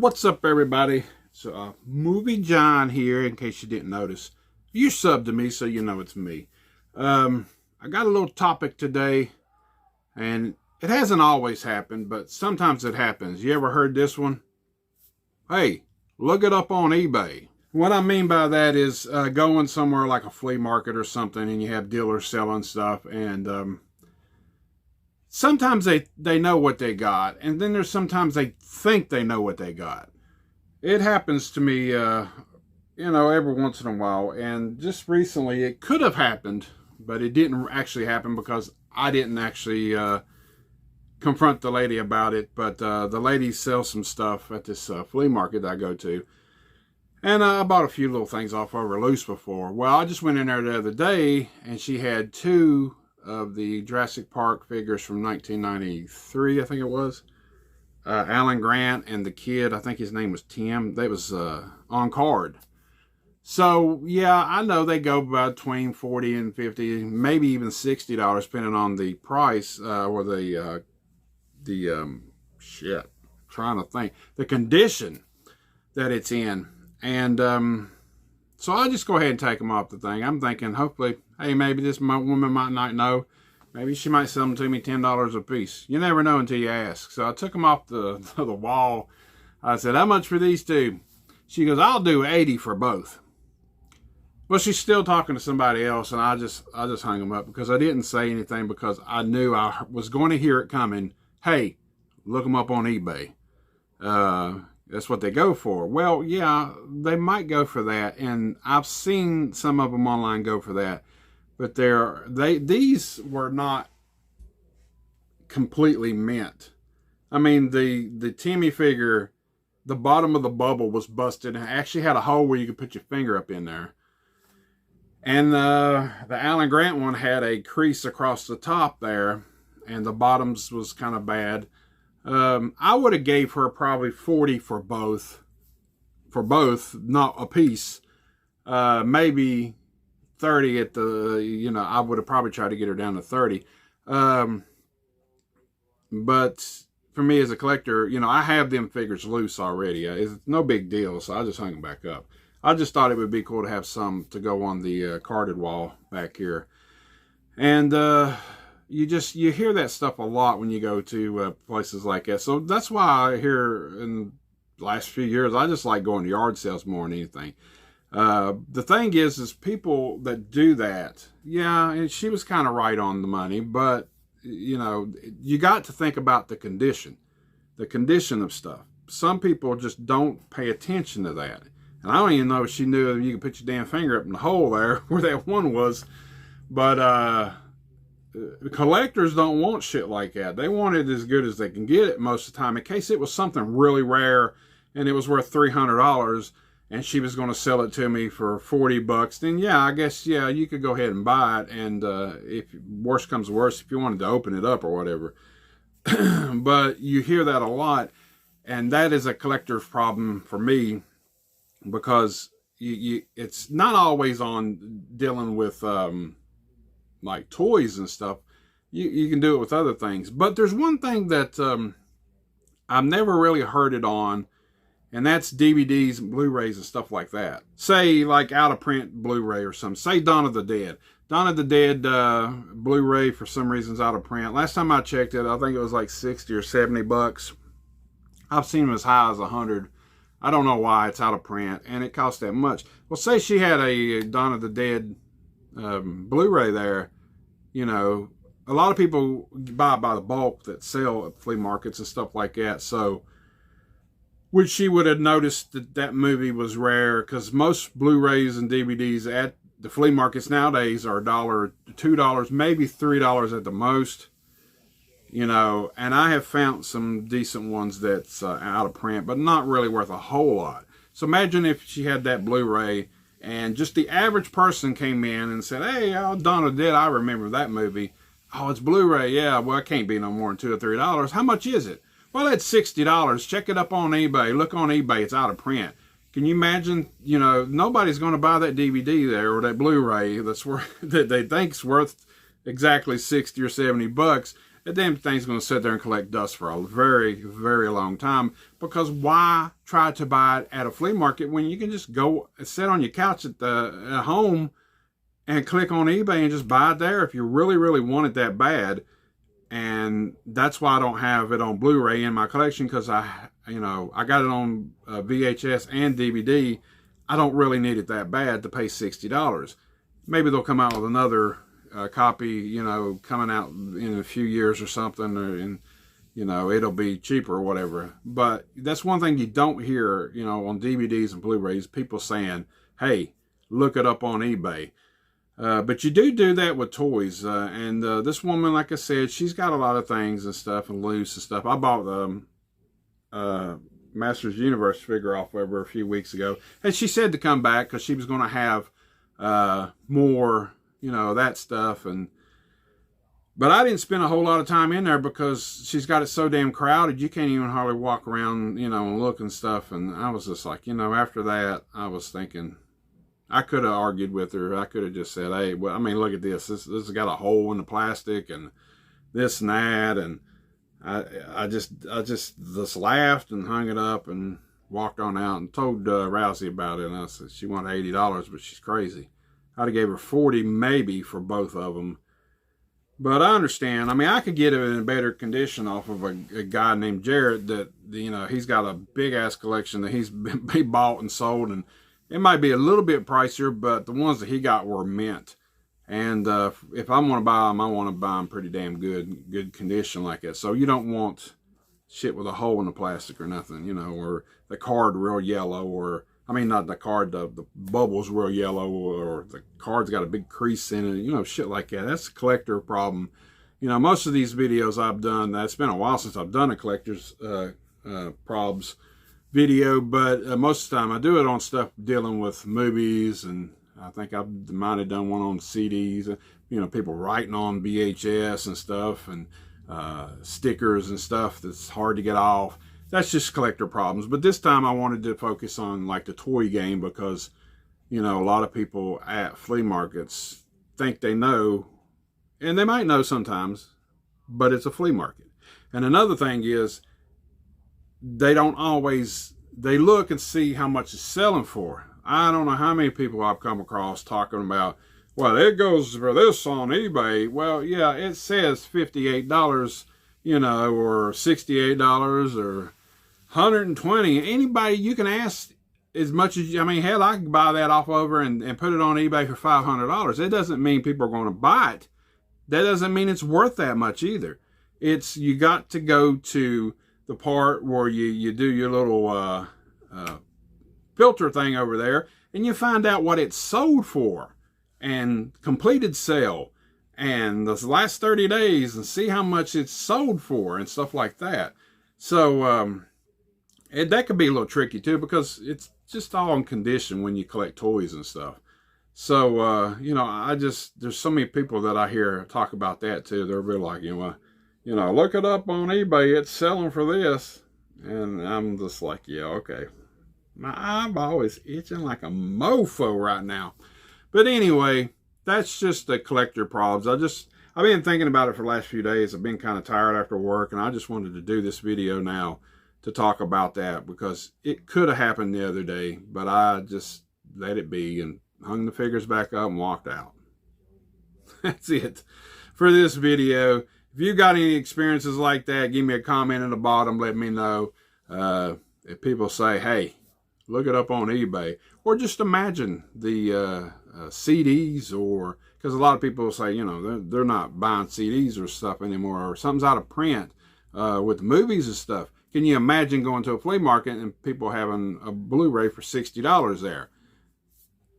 What's up, everybody? It's Movie John here, in case you didn't notice. You subbed to me, so you know it's me. I got a little topic today, and it hasn't always happened, but sometimes it happens. You ever heard this one? Hey, look it up on eBay. What I mean by that is going somewhere like a flea market or something, and you have dealers selling stuff, and sometimes they know what they got, and then there's sometimes they think they know what they got. It happens to me, every once in a while, and just recently it could have happened, but it didn't actually happen because I didn't actually confront the lady about it, but the lady sells some stuff at this flea market that I go to, and I bought a few little things off of her loose before. Well, I just went in there the other day, and she had two of the Jurassic Park figures from 1993, I think it was. Alan Grant and the kid, I think his name was Tim. They was on card. So, yeah, I know they go about between $40 and $50, maybe even $60, depending on the price or the trying to think, the condition that it's in. And so I'll just go ahead and take them off the thing. I'm thinking, hopefully, hey, maybe this woman might not know. Maybe she might sell them to me $10 a piece. You never know until you ask. So I took them off the wall. I said, how much for these two? She goes, I'll do 80 for both. Well, she's still talking to somebody else, and I just hung them up because I didn't say anything because I knew I was going to hear it coming. Hey, look them up on eBay. That's what they go for. Well, yeah, they might go for that, and I've seen some of them online go for that, but these were not completely mint. I mean, the Timmy figure, the bottom of the bubble was busted and actually had a hole where you could put your finger up in there. And the Alan Grant one had a crease across the top there, and the bottoms was kind of bad. I would have gave her probably 40 for both, not a piece. Maybe 30 at the, I would have probably tried to get her down to 30. But for me as a collector, I have them figures loose already. It's no big deal, so I just hung them back up. I just thought it would be cool to have some to go on the carded wall back here. And, you hear that stuff a lot when you go to places like that. So that's why I hear in the last few years, I just like going to yard sales more than anything. The thing is people that do that, yeah, and she was kind of right on the money, but, you got to think about the condition of stuff. Some people just don't pay attention to that. And I don't even know if she knew you could put your damn finger up in the hole there where that one was. But, collectors don't want shit like that. They want it as good as they can get it most of the time. In case it was something really rare and it was worth $300 and she was going to sell it to me for $40, then yeah, I guess, yeah, you could go ahead and buy it. And if worst comes to worst, if you wanted to open it up or whatever. But you hear that a lot, and that is a collector's problem for me because it's not always on dealing with like toys and stuff. You can do it with other things. But there's one thing that I've never really heard it on, and that's DVDs and Blu-rays and stuff like that. Say like out of print Blu-ray or something. Say Dawn of the Dead. Dawn of the Dead Blu-ray for some reason is out of print. Last time I checked it, I think it was like 60 or 70 bucks. I've seen them as high as 100. I don't know why it's out of print, and it costs that much. Well, say she had a Dawn of the Dead Blu-ray there, a lot of people buy by the bulk that sell at flea markets and stuff like that. So, which she would have noticed that movie was rare, because most Blu-rays and DVDs at the flea markets nowadays are $1, $2, maybe $3 at the most. And I have found some decent ones that's out of print, but not really worth a whole lot. So imagine if she had that Blu-ray and just the average person came in and said, hey, Dawn of the Dead, I remember that movie. Oh, it's Blu-ray. Yeah, well, it can't be no more than $2 or $3. How much is it? Well, it's $60. Check it up on eBay. Look on eBay. It's out of print. Can you imagine, nobody's going to buy that DVD there or that Blu-ray that's worth, that they think's worth exactly 60 or 70 bucks. that damn thing's going to sit there and collect dust for a very, very long time. Because why try to buy it at a flea market when you can just go sit on your couch at home and click on eBay and just buy it there if you really, really want it that bad. And that's why I don't have it on Blu-ray in my collection, because I got it on VHS and DVD. I don't really need it that bad to pay $60. Maybe they'll come out with another copy, coming out in a few years or something, and it'll be cheaper or whatever. But that's one thing you don't hear, on DVDs and Blu-rays, people saying, hey, look it up on eBay. But you do that with toys. And this woman, like I said, she's got a lot of things and stuff and loose and stuff. I bought the Masters Universe figure off of her a few weeks ago. And she said to come back because she was going to have more, that stuff. But I didn't spend a whole lot of time in there because she's got it so damn crowded. You can't even hardly walk around, and look and stuff. And I was just like, after that, I was thinking, I could have argued with her. I could have just said, hey, well, I mean, look at this. This has got a hole in the plastic and this and that. And I just laughed and hung it up and walked on out and told Rousey about it. And I said, she wanted $80, but she's crazy. I'd have gave her $40 maybe for both of them. But I understand. I mean, I could get it in better condition off of a guy named Jarrett that, he's got a big-ass collection that he bought and sold, and it might be a little bit pricier, but the ones that he got were mint. And if I want to buy them, I want to buy them pretty damn good condition like that. So you don't want shit with a hole in the plastic or nothing, or the card real yellow, or, I mean, not the card, the bubbles real yellow, or the card's got a big crease in it, shit like that. That's a collector problem. Most of these videos I've done, it's been a while since I've done a collector's probs video, but most of the time I do it on stuff dealing with movies, and I think I might have done one on CDs, people writing on VHS and stuff, and stickers and stuff that's hard to get off. That's just collector problems. But this time I wanted to focus on like the toy game, because a lot of people at flea markets think they know, and they might know sometimes, but it's a flea market. And another thing is, they don't always, they look and see how much it's selling for. I don't know how many people I've come across talking about, well, it goes for this on eBay. Well, yeah, it says $58, or $68, or $120. Anybody, you can ask as much as, hell, I can buy that off over and put it on eBay for $500. It doesn't mean people are going to buy it. That doesn't mean it's worth that much either. You got to go to the part where you do your little filter thing over there, and you find out what it's sold for, and completed sale, and the last 30 days, and see how much it's sold for, and stuff like that. So that could be a little tricky too, because it's just all in condition when you collect toys and stuff. So there's so many people that I hear talk about that too. They're really like, look it up on eBay, it's selling for this. And I'm just like, yeah, okay. My eyeball is itching like a mofo right now. But anyway, that's just the collector problems. I've been thinking about it for the last few days. I've been kind of tired after work, and I just wanted to do this video now to talk about that, because it could have happened the other day, but I just let it be and hung the figures back up and walked out. That's it for this video. If you got any experiences like that, give me a comment in the bottom. Let me know. If people say, hey, look it up on eBay, or just imagine the CDs, or because a lot of people say, they're not buying CDs or stuff anymore, or something's out of print with movies and stuff. Can you imagine going to a flea market and people having a Blu-ray for $60 there?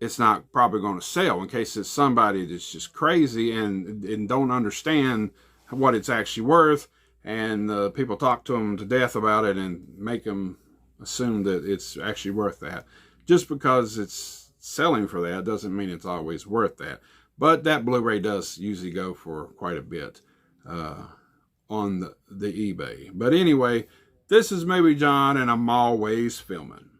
It's not probably going to sell, in case it's somebody that's just crazy and don't understand what it's actually worth, and people talk to them to death about it and make them assume that it's actually worth that. Just because it's selling for that doesn't mean it's always worth that. But that Blu-ray does usually go for quite a bit on the eBay. But anyway, this is Movie John, and I'm always filming.